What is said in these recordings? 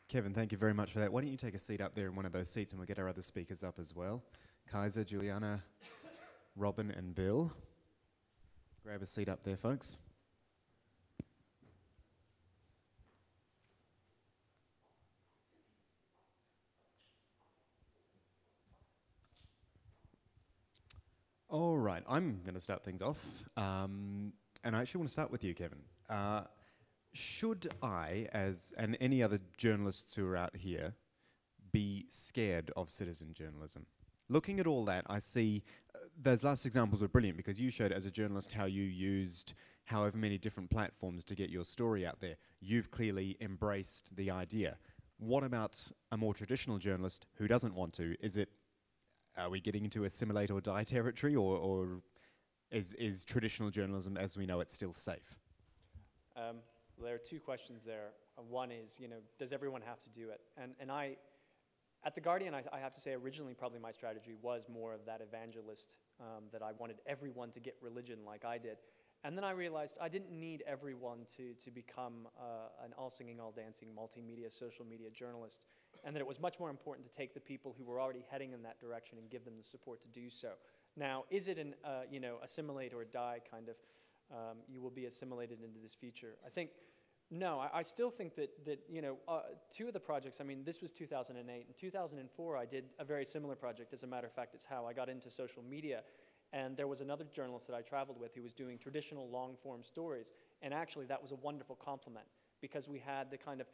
Kevin, thank you very much for that. Why don't you take a seat up there in one of those seats and we'll get our other speakers up as well. Kaiser, Juliana, Robin and Bill. Grab a seat up there, folks. All right, I'm going to start things off. And I actually want to start with you, Kevin. Should I, and any other journalists who are out here, be scared of citizen journalism? Looking at all that, I see those last examples were brilliant because you showed as a journalist how you used however many different platforms to get your story out there. You've clearly embraced the idea. What about a more traditional journalist who doesn't want to? Are we getting into assimilate or die territory, or is traditional journalism as we know it still safe? There are two questions there. One is, does everyone have to do it? And at The Guardian, I have to say, originally probably my strategy was more of that evangelist, that I wanted everyone to get religion like I did. And then I realized I didn't need everyone to become an all-singing, all-dancing, multimedia, social media journalist, and that it was much more important to take the people who were already heading in that direction and give them the support to do so. Now, is it an, assimilate or die kind of, you will be assimilated into this future? I think, no, I still think that two of the projects, this was 2008. In 2004, I did a very similar project. As a matter of fact, it's how I got into social media. And there was another journalist that I traveled with who was doing traditional long-form stories. And actually, that was a wonderful compliment because we had the kind of,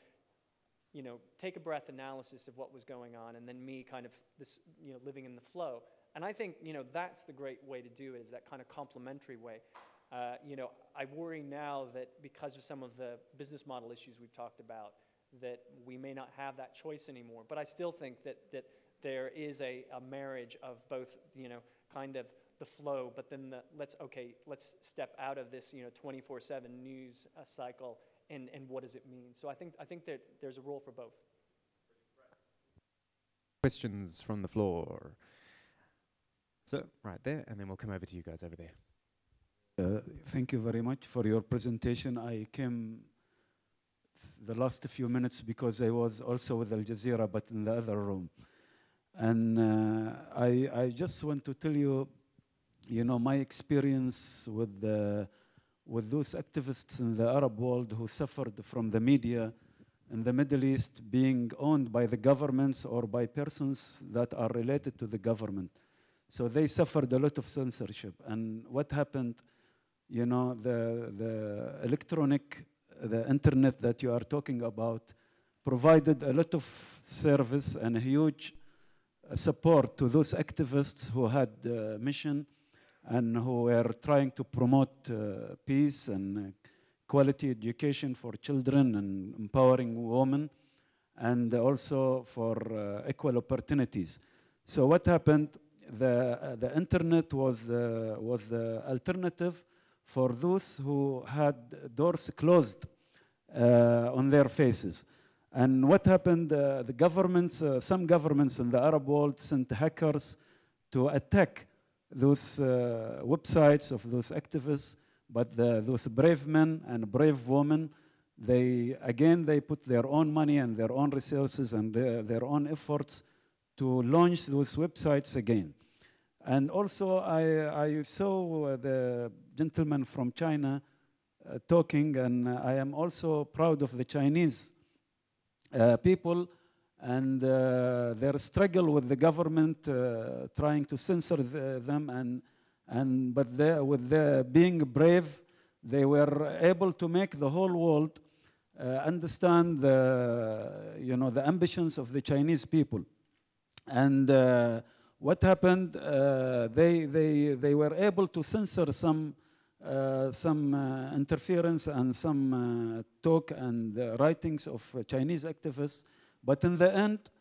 take a breath analysis of what was going on, and then me kind of this, living in the flow. And I think, that's the great way to do it, is that kind of complementary way. I worry now that because of some of the business model issues we've talked about, that we may not have that choice anymore. But I still think that there is a marriage of both, kind of the flow, but then let's step out of this, 24/7 news cycle, and what does it mean? So I think that there's a role for both. Questions from the floor. So right there, and then we'll come over to you guys over there. Thank you very much for your presentation. I came the last few minutes because I was also with Al Jazeera, but in the other room. And I just want to tell you, my experience with those activists in the Arab world who suffered from the media in the Middle East being owned by the governments or by persons that are related to the government. So they suffered a lot of censorship. And what happened, the internet that you are talking about provided a lot of service and a huge support to those activists who had a mission and who were trying to promote peace and quality education for children and empowering women, and also for equal opportunities. So what happened? The internet was the alternative for those who had doors closed on their faces. And what happened? The governments, some governments in the Arab world sent hackers to attack those websites of those activists, but those brave men and brave women, they put their own money and their own resources and their own efforts to launch those websites again. And also, I saw the gentleman from China talking, and I am also proud of the Chinese people and their struggle with the government trying to censor them, but with being brave, they were able to make the whole world understand the ambitions of the Chinese people. And what happened? They were able to censor some interference and some talk and writings of Chinese activists, but in the end,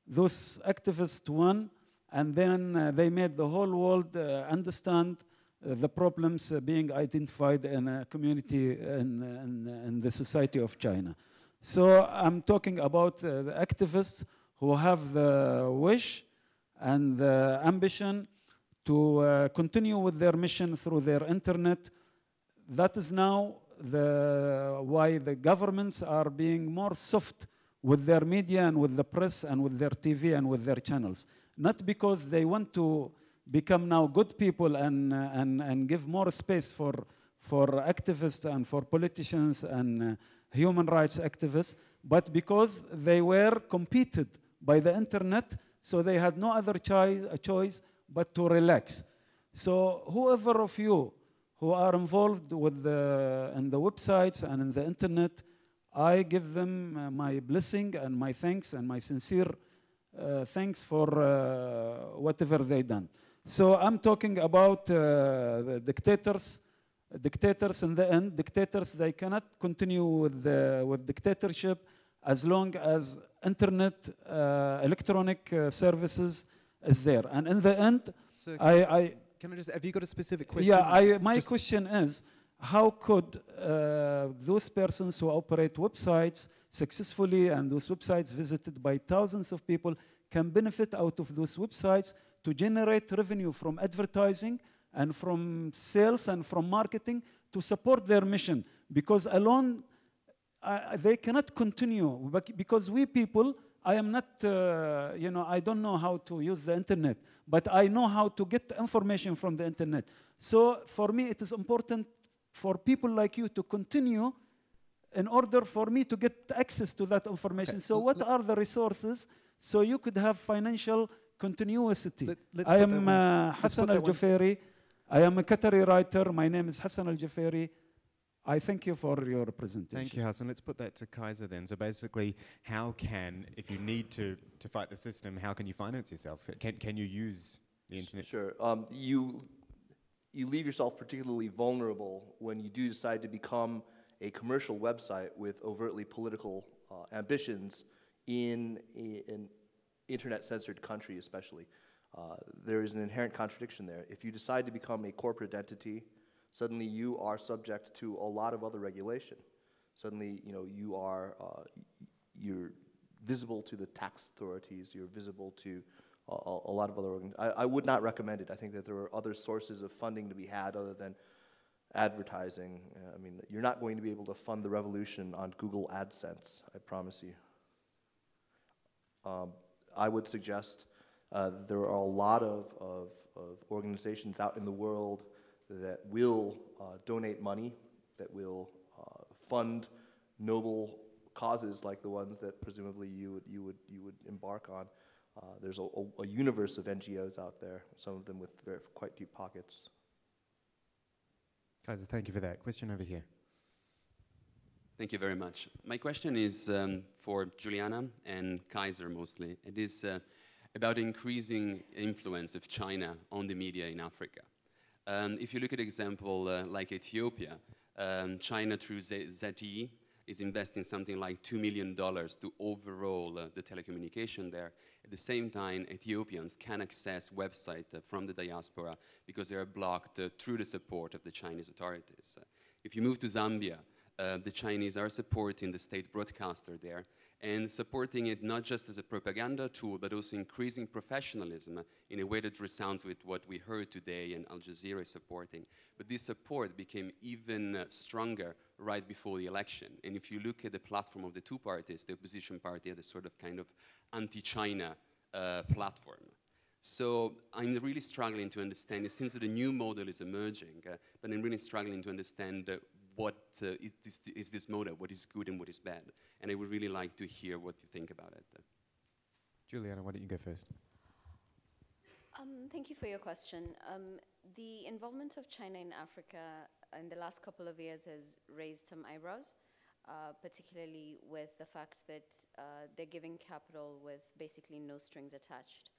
those activists won, and then they made the whole world understand the problems being identified in a community in the society of China. So I'm talking about the activists who have the wish and the ambition to continue with their mission through their internet. That is now why the governments are being more soft with their media and with the press and with their TV and with their channels. Not because they want to become now good people and give more space for activists and for politicians and human rights activists, but because they were competed by the internet, so they had no other choice but to relax. So whoever of you who are involved with in the websites and in the internet, I give them my blessing and my thanks and my sincere thanks for whatever they done. So I'm talking about the dictators. Dictators in the end, dictators, they cannot continue with dictatorship as long as internet, electronic services is there. And in the end, Sir, can I just, have you got a specific question? Yeah, my question is, how could those persons who operate websites successfully and those websites visited by thousands of people can benefit out of those websites to generate revenue from advertising and from sales and from marketing to support their mission? Because alone, they cannot continue. Because we people, I am not, I don't know how to use the internet, but I know how to get information from the internet. So for me, it is important for people like you to continue in order for me to get access to that information. So what are the resources so you could have financial continuity? I am Hassan Al-Jufairi. I am a Qatari writer. My name is Hassan Al-Jufairi. I thank you for your presentation. Thank you, Hassan. Let's put that to Kaiser then. So basically, how can, if you need to fight the system, how can you finance yourself? Can you use the internet? Sure. You leave yourself particularly vulnerable when you do decide to become a commercial website with overtly political ambitions in an internet-censored country especially. There is an inherent contradiction there. If you decide to become a corporate entity, suddenly you are subject to a lot of other regulation. Suddenly, you're visible to the tax authorities, you're visible to a lot of other organizations. I would not recommend it. I think that there are other sources of funding to be had other than advertising. I mean, you're not going to be able to fund the revolution on Google AdSense, I promise you. I would suggest there are a lot of organizations out in the world that will donate money, that will fund noble causes like the ones that presumably you would embark on. There's a universe of NGOs out there, some of them with quite deep pockets. Kaiser, thank you for that. Question over here. Thank you very much. My question is for Juliana and Kaiser mostly. It is about increasing influence of China on the media in Africa. If you look at example like Ethiopia, China through ZTE is investing something like $2 million to overhaul the telecommunication there. At the same time, Ethiopians can access websites from the diaspora because they are blocked through the support of the Chinese authorities. If you move to Zambia, the Chinese are supporting the state broadcaster there and supporting it not just as a propaganda tool, but also increasing professionalism in a way that resounds with what we heard today and Al Jazeera is supporting. But this support became even stronger right before the election. And if you look at the platform of the two parties, the opposition party had a sort of kind of anti-China platform. So I'm really struggling to understand, it seems that a new model is emerging, but I'm really struggling to understand what is this model, what is good and what is bad. And I would really like to hear what you think about it. Juliana, why don't you go first? Thank you for your question. The involvement of China in Africa in the last couple of years has raised some eyebrows, particularly with the fact that they're giving capital with basically no strings attached.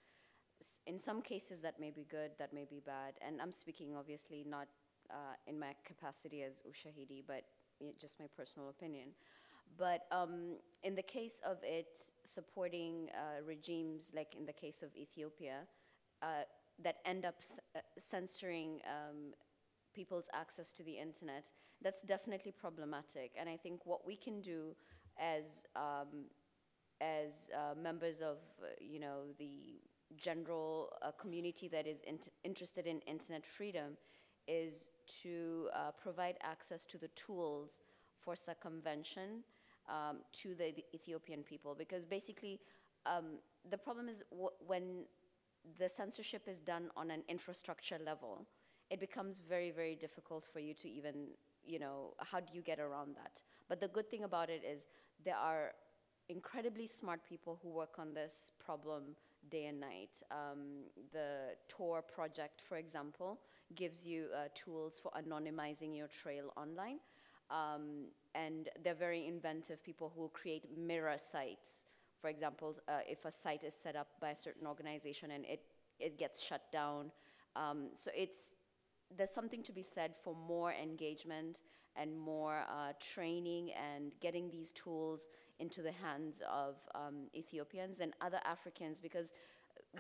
In some cases that may be good, that may be bad, and I'm speaking obviously not in my capacity as Ushahidi, but just my personal opinion. But in the case of it supporting regimes, like in the case of Ethiopia, that end up censoring people's access to the internet, that's definitely problematic. And I think what we can do as members of the general community that is interested in internet freedom is to provide access to the tools for circumvention to the Ethiopian people, because basically the problem is when the censorship is done on an infrastructure level, it becomes very, very difficult for you to even, how do you get around that? But the good thing about it is there are incredibly smart people who work on this problem day and night. The Tor project, for example, gives you tools for anonymizing your trail online. And they're very inventive people who create mirror sites. For example, if a site is set up by a certain organization and it gets shut down. So there's something to be said for more engagement and more training and getting these tools into the hands of Ethiopians and other Africans, because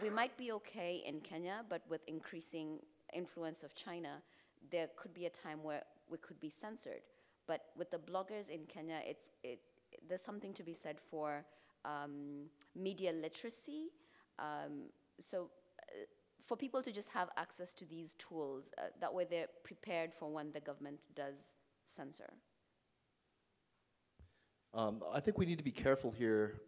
we might be okay in Kenya, but with increasing influence of China, there could be a time where we could be censored. But with the bloggers in Kenya, there's something to be said for media literacy. So for people to just have access to these tools, that way they're prepared for when the government does censor. I think we need to be careful here.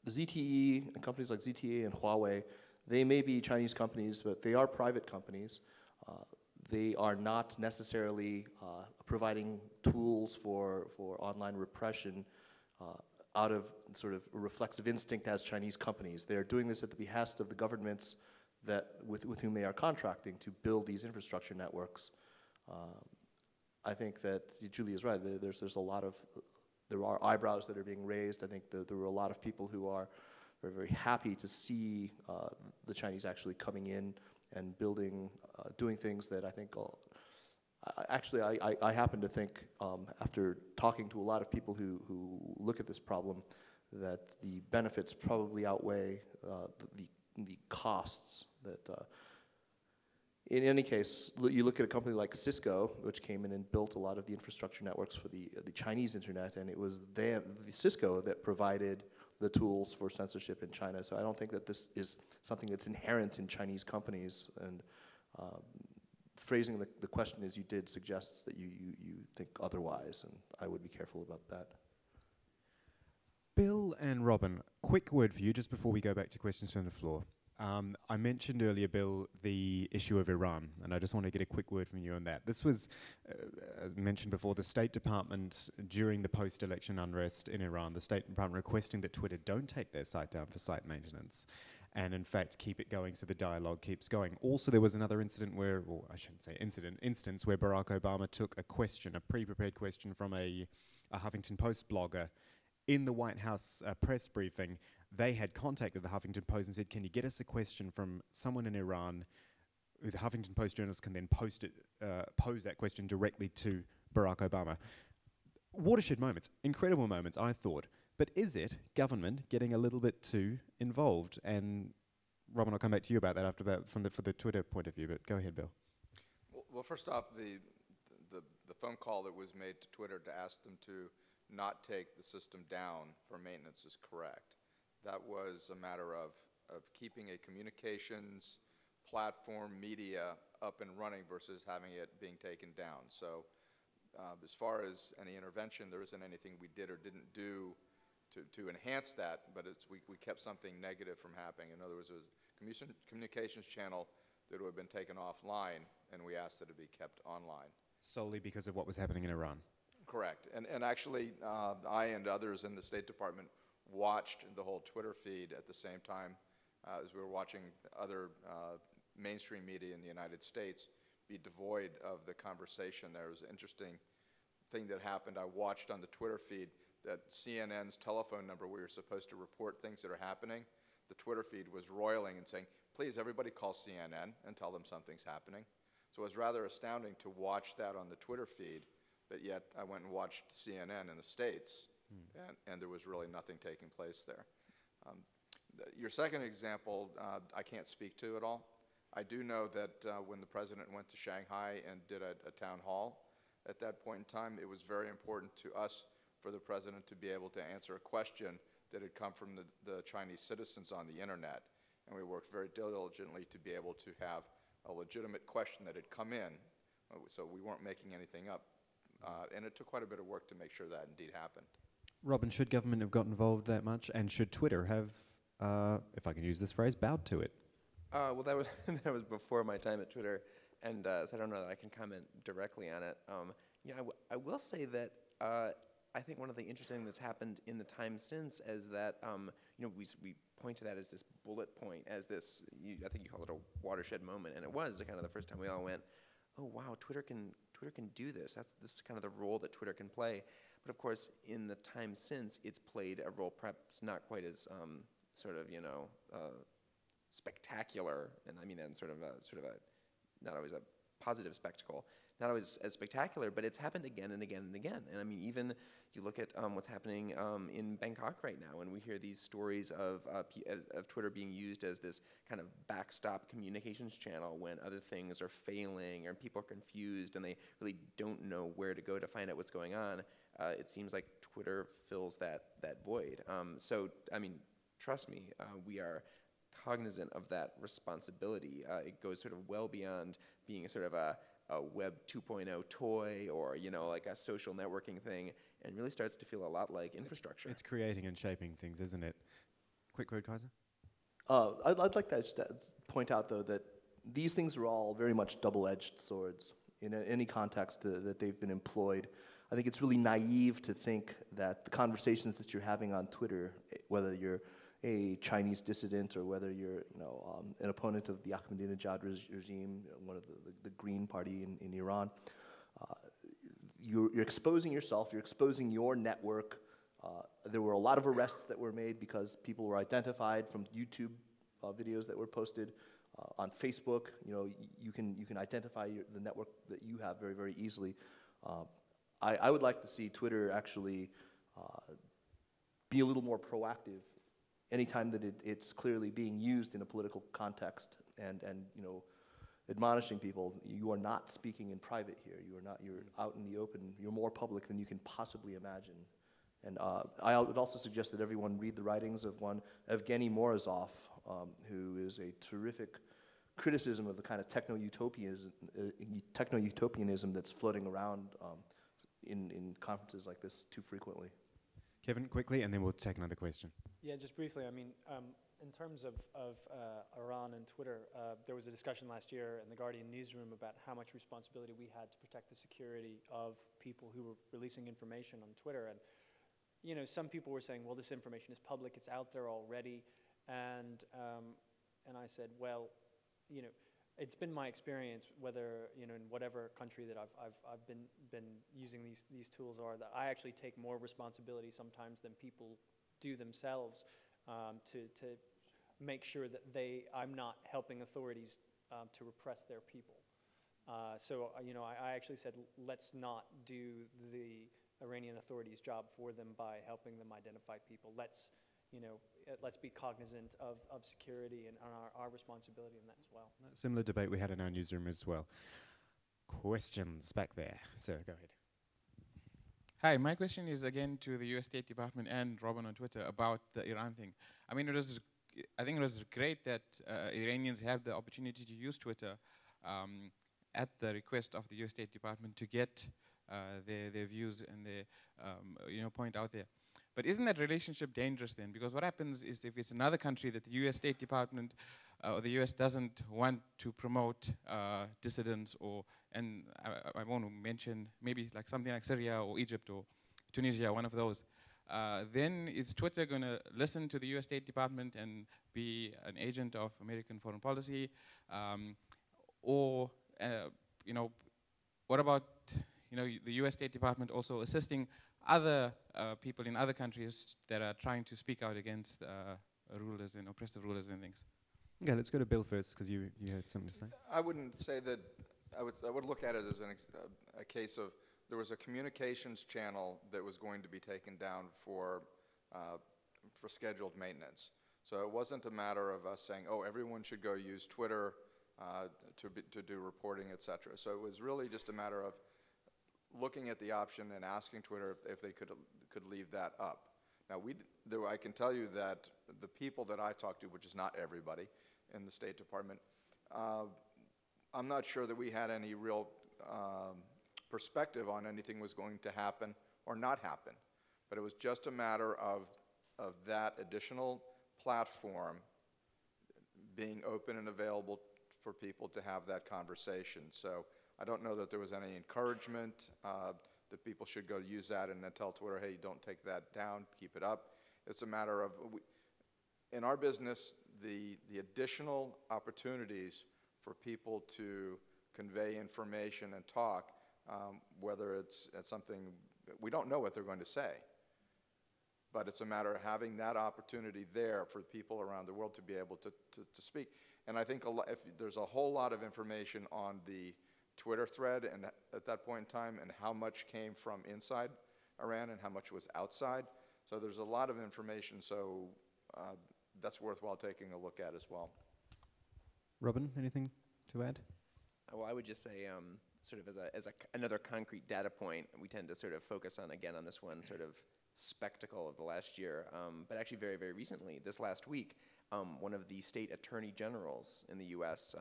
The ZTE and companies like ZTE and Huawei, they may be Chinese companies, but they are private companies. They are not necessarily providing tools for online repression out of sort of a reflexive instinct as Chinese companies. They are doing this at the behest of the governments with whom they are contracting to build these infrastructure networks. I think that Julie is right. There are eyebrows that are being raised. I think that there were a lot of people who are very, very happy to see the Chinese actually coming in and building, doing things that I think, I happen to think, after talking to a lot of people who look at this problem, that the benefits probably outweigh the costs. That in any case, you look at a company like Cisco, which came in and built a lot of the infrastructure networks for the Chinese internet, and it was Cisco that provided the tools for censorship in China. So I don't think that this is something that's inherent in Chinese companies. And phrasing the question as you did suggests that you think otherwise, and I would be careful about that. Bill and Robin, quick word for you just before we go back to questions from the floor. I mentioned earlier, Bill, the issue of Iran, and I just want to get a quick word from you on that. This was, as mentioned before, the State Department, during the post-election unrest in Iran, the State Department requesting that Twitter don't take their site down for site maintenance, and in fact keep it going so the dialogue keeps going. Also, there was another incident where, or I shouldn't say instance where Barack Obama took a question, a pre-prepared question from a Huffington Post blogger in the White House press briefing. They had contacted the Huffington Post and said, can you get us a question from someone in Iran? The Huffington Post journalists can then pose that question directly to Barack Obama. Watershed moments, incredible moments, I thought. But is it government getting a little bit too involved? And Robin, I'll come back to you about that for the Twitter point of view, but go ahead, Bill. Well, first off, the phone call that was made to Twitter to ask them to not take the system down for maintenance is correct. That was a matter of keeping a communications platform media up and running versus having it being taken down. So as far as any intervention, there isn't anything we did or didn't do to enhance that, but we kept something negative from happening. In other words, it was a communications channel that would have been taken offline, and we asked that it be kept online. Solely because of what was happening in Iran? Correct. And actually, I and others in the State Department watched the whole Twitter feed at the same time as we were watching other mainstream media in the United States be devoid of the conversation. There was an interesting thing that happened. I watched on the Twitter feed that CNN's telephone number where you're supposed to report things that are happening, the Twitter feed was roiling and saying, please, everybody call CNN and tell them something's happening. So it was rather astounding to watch that on the Twitter feed, but yet I went and watched CNN in the States, and there was really nothing taking place there. Your second example, I can't speak to at all. I do know that when the president went to Shanghai and did a town hall, at that point in time, it was very important to us for the president to be able to answer a question that had come from the Chinese citizens on the internet. And we worked very diligently to be able to have a legitimate question that had come in, so we weren't making anything up. And it took quite a bit of work to make sure that indeed happened. Robin, should government have got involved that much, and should Twitter have, if I can use this phrase, bowed to it? Well, that was that was before my time at Twitter, and so I don't know that I can comment directly on it. I will say that I think one of the interesting things that's happened in the time since is that we point to that as this bullet point, as this I think you call it a watershed moment, and it was kind of the first time we all went, oh wow, Twitter can do this. This is kind of the role that Twitter can play. But of course, in the time since, it's played a role perhaps not quite as spectacular, and I mean that in sort of a not always a positive spectacle, not always as spectacular, but it's happened again and again and again. And I mean, even you look at what's happening in Bangkok right now, and we hear these stories of Twitter being used as this kind of backstop communications channel when other things are failing or people are confused and they really don't know where to go to find out what's going on. It seems like Twitter fills that void. So, I mean, trust me, we are cognizant of that responsibility. It goes sort of well beyond being sort of a Web 2.0 toy or, like a social networking thing, and really starts to feel a lot like infrastructure. It's creating and shaping things, isn't it? Quick word, Kaiser? I'd like to just point out, though, that these things are all very much double-edged swords in any context that they've been employed. I think it's really naive to think that the conversations that you're having on Twitter, whether you're a Chinese dissident or whether you're an opponent of the Ahmadinejad regime, one of the Green Party in Iran, you're exposing yourself, you're exposing your network. There were a lot of arrests that were made because people were identified from YouTube videos that were posted. On Facebook, you can identify the network that you have very, very easily. I would like to see Twitter actually be a little more proactive anytime that it's clearly being used in a political context and admonishing people, you are not speaking in private here. You're out in the open. You're more public than you can possibly imagine. And I would also suggest that everyone read the writings of one Evgeny Morozov, who is a terrific criticism of the kind of techno-utopianism that's floating around in conferences like this too frequently. Kevin, quickly, and then we'll take another question. Yeah, just briefly. I mean, in terms of Iran and Twitter, there was a discussion last year in the Guardian newsroom about how much responsibility we had to protect the security of people who were releasing information on Twitter. And some people were saying, well, this information is public, it's out there already. And I said, well, it's been my experience, whether in whatever country that I've been using these tools are, that I actually take more responsibility sometimes than people do themselves to make sure that I'm not helping authorities to repress their people. So I actually said, let's not do the Iranian authorities' job for them by helping them identify people. Let's be cognizant of security and our responsibility in that as well. Similar debate we had in our newsroom as well. Questions back there. Sir, go ahead. Hi, my question is again to the U.S. State Department and Robin on Twitter about the Iran thing. I mean, I think it was great that Iranians have the opportunity to use Twitter at the request of the U.S. State Department to get their views and their point out there. But isn't that relationship dangerous then? Because what happens is if it's another country that the U.S. State Department or the U.S. doesn't want to promote dissidents, and I want to mention maybe like something like Syria or Egypt or Tunisia, one of those, then is Twitter going to listen to the U.S. State Department and be an agent of American foreign policy? Or what about the U.S. State Department also assisting other people in other countries that are trying to speak out against rulers and oppressive rulers and things? Okay, let's go to Bill first, because you had something to say. I wouldn't say that. I would look at it as a case of there was a communications channel that was going to be taken down for scheduled maintenance. So it wasn't a matter of us saying, oh, everyone should go use Twitter to do reporting, etc. So it was really just a matter of looking at the option and asking Twitter if they could leave that up. Now, I can tell you that the people that I talked to, which is not everybody in the State Department, I'm not sure that we had any real perspective on anything was going to happen or not happen. But it was just a matter of that additional platform being open and available for people to have that conversation. So I don't know that there was any encouragement that people should go use that and then tell Twitter, hey, don't take that down, keep it up. It's a matter of, in our business, the additional opportunities for people to convey information and talk, whether it's something, we don't know what they're going to say, but it's a matter of having that opportunity there for people around the world to be able to speak. And I think if there's a whole lot of information on the Twitter thread and at that point in time, and how much came from inside Iran and how much was outside. So there's a lot of information, so that's worthwhile taking a look at as well. Robin, anything to add? Well, I would just say, sort of another concrete data point, we tend to sort of focus on, again, on this one sort of spectacle of the last year, but actually very, very recently, this last week, one of the state attorney generals in the U.S.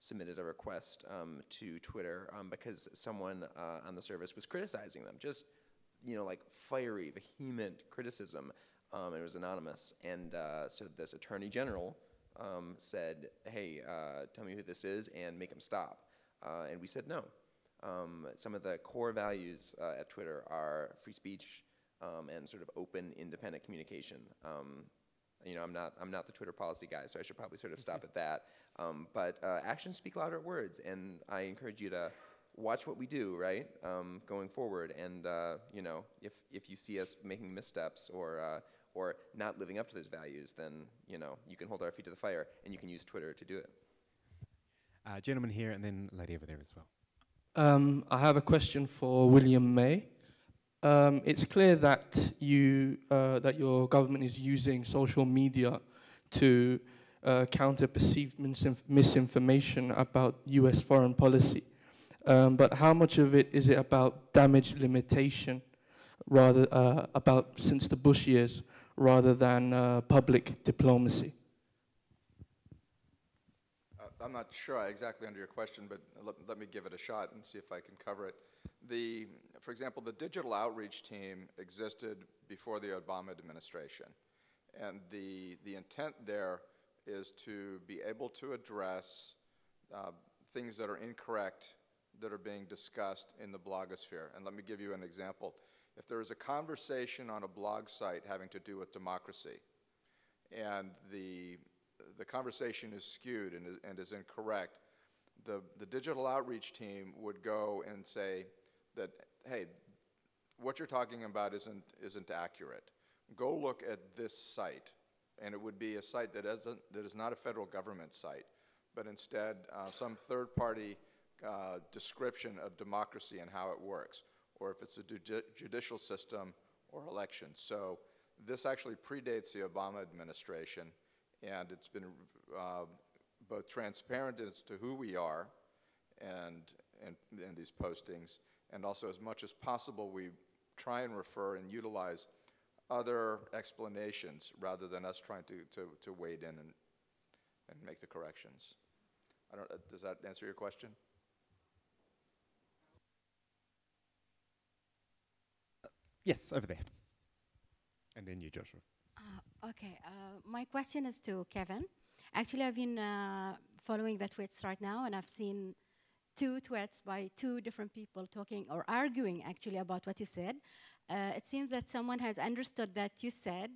Submitted a request to Twitter because someone on the service was criticizing them, just, like fiery, vehement criticism. It was anonymous, and so this attorney general said, hey, tell me who this is and make him stop. And we said no. Some of the core values at Twitter are free speech and sort of open, independent communication. I'm not the Twitter policy guy, so I should probably sort of stop at that. But actions speak louder than words, and I encourage you to watch what we do, right, going forward. And if you see us making missteps or not living up to those values, then you can hold our feet to the fire, and you can use Twitter to do it. Gentleman here, and then lady over there as well. I have a question for William May. It's clear that that your government is using social media to counter perceived misinformation about U.S. foreign policy. But how much of it is it about damage limitation, rather since the Bush years, rather than public diplomacy? I'm not sure I exactly under your question, but let me give it a shot and see if I can cover it. For example, the digital outreach team existed before the Obama administration. And the intent there is to be able to address things that are incorrect that are being discussed in the blogosphere. And let me give you an example. If there is a conversation on a blog site having to do with democracy, and the conversation is skewed and is incorrect, the digital outreach team would go and say that, hey, what you're talking about isn't accurate. Go look at this site. And it would be a site that is not a federal government site, but instead some third-party description of democracy and how it works, or if it's a judicial system or elections. So this actually predates the Obama administration, and it's been both transparent as to who we are and these postings, and also as much as possible we try and refer and utilize other explanations rather than us trying to wade in and make the corrections. Does that answer your question? Yes, over there. And then you, Joshua. Okay, my question is to Kevin. Actually, I've been following the tweets right now, and I've seen 2 tweets by 2 different people talking or arguing actually about what you said. It seems that someone has understood that you said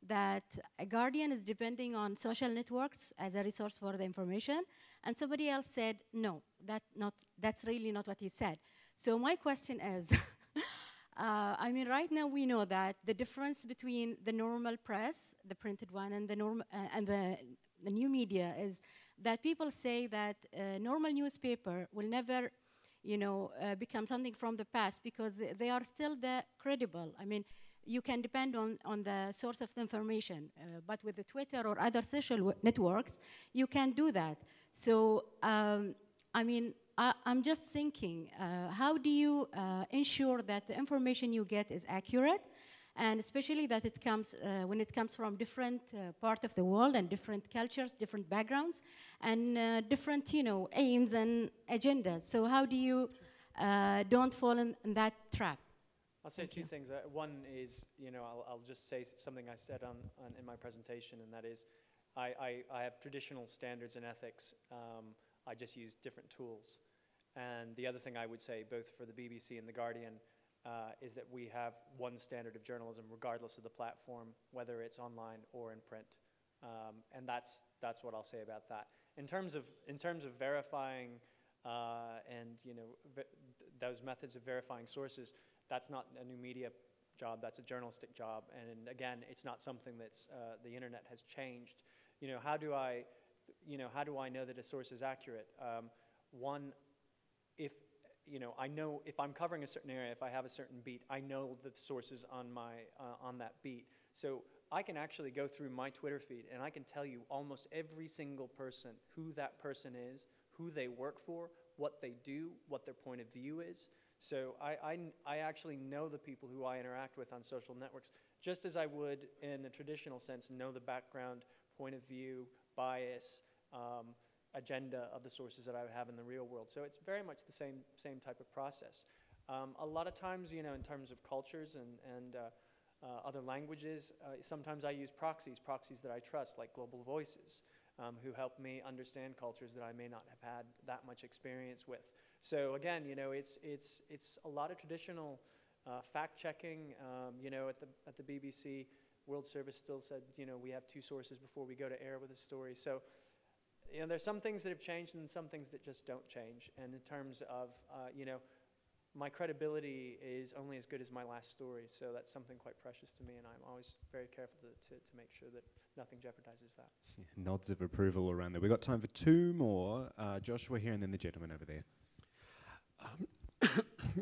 that a Guardian is depending on social networks as a resource for the information, and somebody else said, no, that's really not what he said. So my question is, I mean, right now we know that the difference between the normal press, the printed one, and the new media is that people say that a normal newspaper will never become something from the past because they are still the credible. I mean, you can depend on the source of the information, but with the Twitter or other social networks, you can't do that. So, I mean, I'm just thinking, how do you ensure that the information you get is accurate, and especially that it comes, when it comes from different parts of the world and different cultures, different backgrounds, and different, aims and agendas. So how do you don't fall in that trap? I'll say two things. One is, I'll just say something I said in my presentation, and that is, I have traditional standards and ethics. I just use different tools. And the other thing I would say, both for the BBC and the Guardian, is that we have one standard of journalism, regardless of the platform, whether it's online or in print. And that's what I'll say about that. In terms of verifying those methods of verifying sources, that's not a new media job. That's a journalistic job. And again, it's not something that's the internet has changed. How do I know that a source is accurate? One, I know if I'm covering a certain area, if I have a certain beat, I know the sources on that beat. So I can actually go through my Twitter feed and I can tell you almost every single person, who that person is, who they work for, what they do, what their point of view is. So I actually know the people who I interact with on social networks, just as I would in a traditional sense know the background, point of view, bias, agenda of the sources that I have in the real world. So it's very much the same type of process. A lot of times, in terms of cultures and other languages, sometimes I use proxies that I trust, like Global Voices, who help me understand cultures that I may not have had that much experience with. So again, it's a lot of traditional fact-checking. At the BBC, World Service still said, we have 2 sources before we go to air with a story. So, there's some things that have changed and some things that just don't change. And in terms of, my credibility is only as good as my last story. So that's something quite precious to me, and I'm always very careful to make sure that nothing jeopardizes that. Yeah, nods of approval around there. We've got time for 2 more. Joshua here and then the gentleman over there.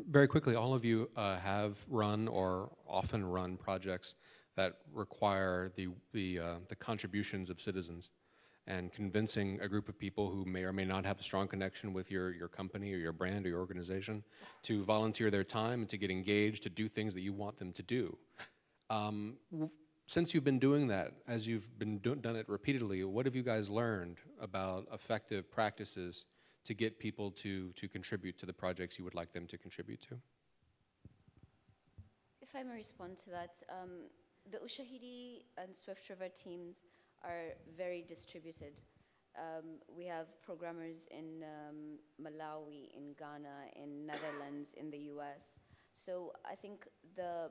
Very quickly, all of you have run or often run projects that require the contributions of citizens, and convincing a group of people who may or may not have a strong connection with your company or your brand or your organization to volunteer their time and to get engaged, to do things that you want them to do. Since you've been doing that, as you've been done it repeatedly, what have you guys learned about effective practices to get people to contribute to the projects you would like them to contribute to? If I may respond to that, the Ushahidi and Swift River teams are very distributed. We have programmers in Malawi, in Ghana, in Netherlands, in the US. So I think the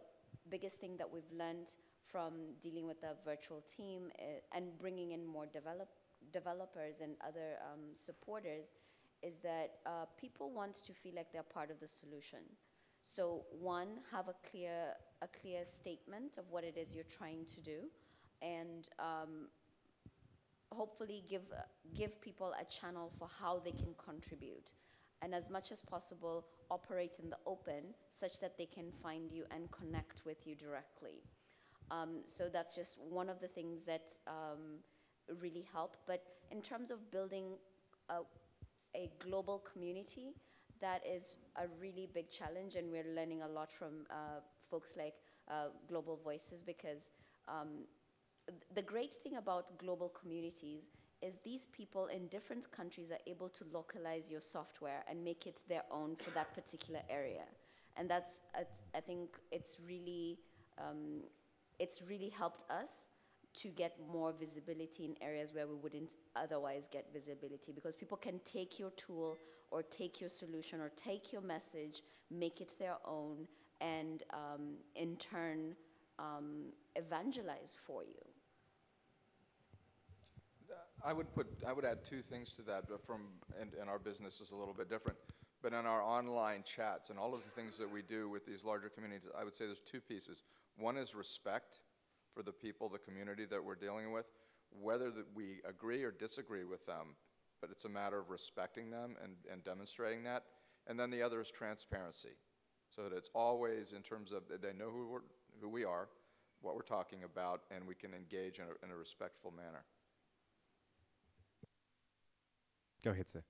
biggest thing that we've learned from dealing with the virtual team and bringing in more developers and other supporters is that people want to feel like they're part of the solution. So one, have a clear statement of what it is you're trying to do, and hopefully give people a channel for how they can contribute, and as much as possible operate in the open such that they can find you and connect with you directly. So that's just one of the things that really help. But in terms of building a global community, that is a really big challenge, and we're learning a lot from folks like Global Voices, because the great thing about global communities is these people in different countries are able to localize your software and make it their own for that particular area. And that's, I think it's really helped us to get more visibility in areas where we wouldn't otherwise get visibility, because people can take your tool or take your solution or take your message, make it their own, and in turn evangelize for you. I would add 2 things to that. And our business is a little bit different, but in our online chats and all of the things that we do with these larger communities, I would say there's 2 pieces. One is respect for the people, the community that we're dealing with, whether that we agree or disagree with them, but it's a matter of respecting them and demonstrating that. And then the other is transparency, so that it's always in terms of they know who we are, what we're talking about, and we can engage in a respectful manner. Go ahead, sir.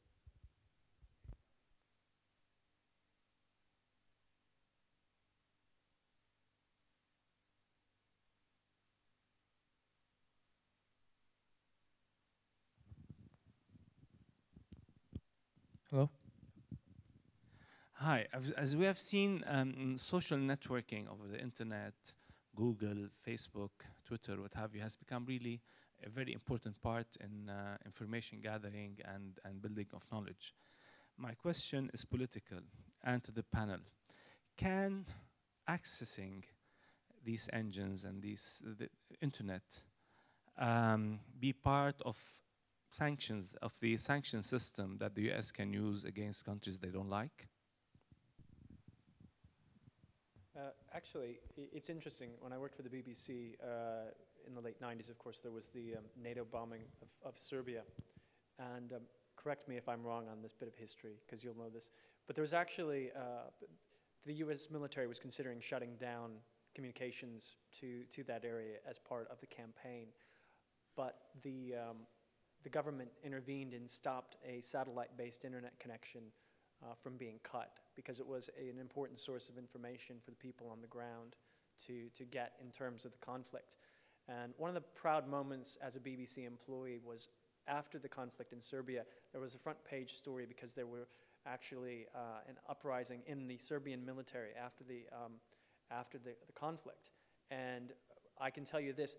Hello? Hi. As we have seen, social networking over the internet, Google, Facebook, Twitter, what have you, has become really a very important part in information gathering and building of knowledge. My question is political and to the panel. Can accessing these engines and the internet be part of sanctions, of the sanction system that the US can use against countries they don't like? Actually, it's interesting. When I worked for the BBC in the late 90s, of course, there was the NATO bombing of Serbia. And correct me if I'm wrong on this bit of history, because you'll know this. But there was actually, the US military was considering shutting down communications to that area as part of the campaign. But the government intervened and stopped a satellite-based internet connection from being cut, because it was an important source of information for the people on the ground to get in terms of the conflict. And one of the proud moments as a BBC employee was after the conflict in Serbia, there was a front page story because there were actually an uprising in the Serbian military after the conflict. And I can tell you this,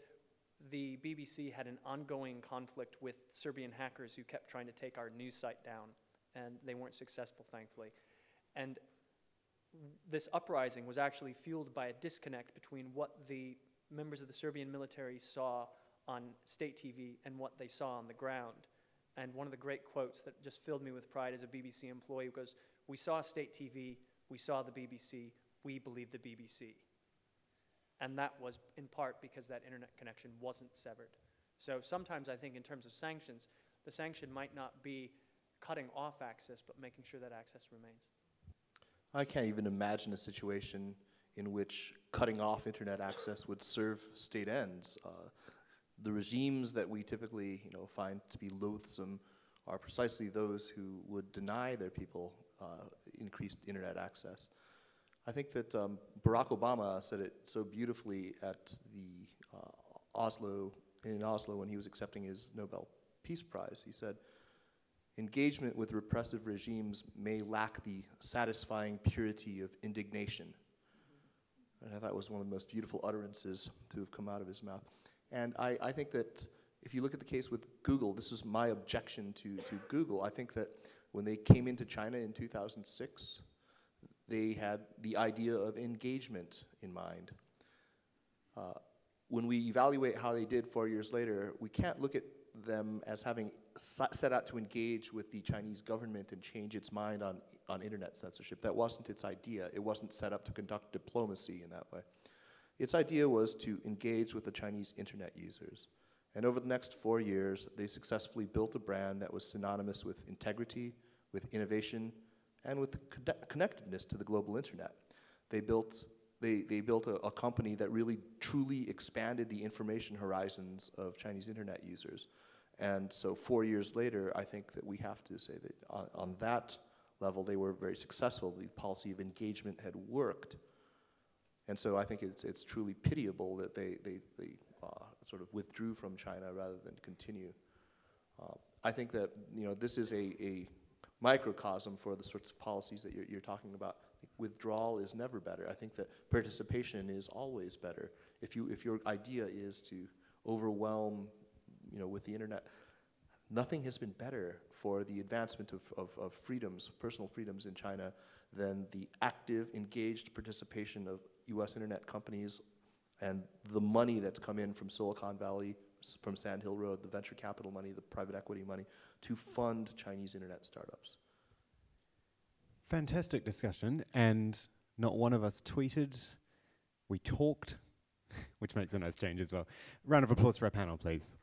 the BBC had an ongoing conflict with Serbian hackers who kept trying to take our news site down, and they weren't successful, thankfully. And this uprising was actually fueled by a disconnect between what the members of the Serbian military saw on state TV and what they saw on the ground. And one of the great quotes that just filled me with pride as a BBC employee goes, "We saw state TV, we saw the BBC, we believe the BBC." And that was in part because that internet connection wasn't severed. So sometimes I think in terms of sanctions, the sanction might not be cutting off access, but making sure that access remains. I can't even imagine a situation in which cutting off internet access would serve state ends. The regimes that we typically find to be loathsome are precisely those who would deny their people increased internet access. I think that Barack Obama said it so beautifully at the in Oslo when he was accepting his Nobel Peace Prize. He said, "Engagement with repressive regimes may lack the satisfying purity of indignation." And I thought it was one of the most beautiful utterances to have come out of his mouth. And I think that if you look at the case with Google, this is my objection to Google. I think that when they came into China in 2006, they had the idea of engagement in mind. When we evaluate how they did 4 years later, we can't look at them as having set out to engage with the Chinese government and change its mind on internet censorship. That wasn't its idea. It wasn't set up to conduct diplomacy in that way. Its idea was to engage with the Chinese internet users. And over the next 4 years, they successfully built a brand that was synonymous with integrity, with innovation, and with connectedness to the global internet. They built a company that really truly expanded the information horizons of Chinese internet users. And so 4 years later, I think that we have to say that on that level, they were very successful. The policy of engagement had worked. And so I think it's truly pitiable that they sort of withdrew from China rather than continue. I think that this is a microcosm for the sorts of policies that you're talking about. Withdrawal is never better. I think that participation is always better. If your idea is to overwhelm with the internet, nothing has been better for the advancement of freedoms, personal freedoms in China, than the active, engaged participation of US internet companies and the money that's come in from Silicon Valley, from Sand Hill Road, the venture capital money, the private equity money, to fund Chinese internet startups. Fantastic discussion, and not one of us tweeted, we talked, which makes a nice change as well. Round of applause for our panel, please.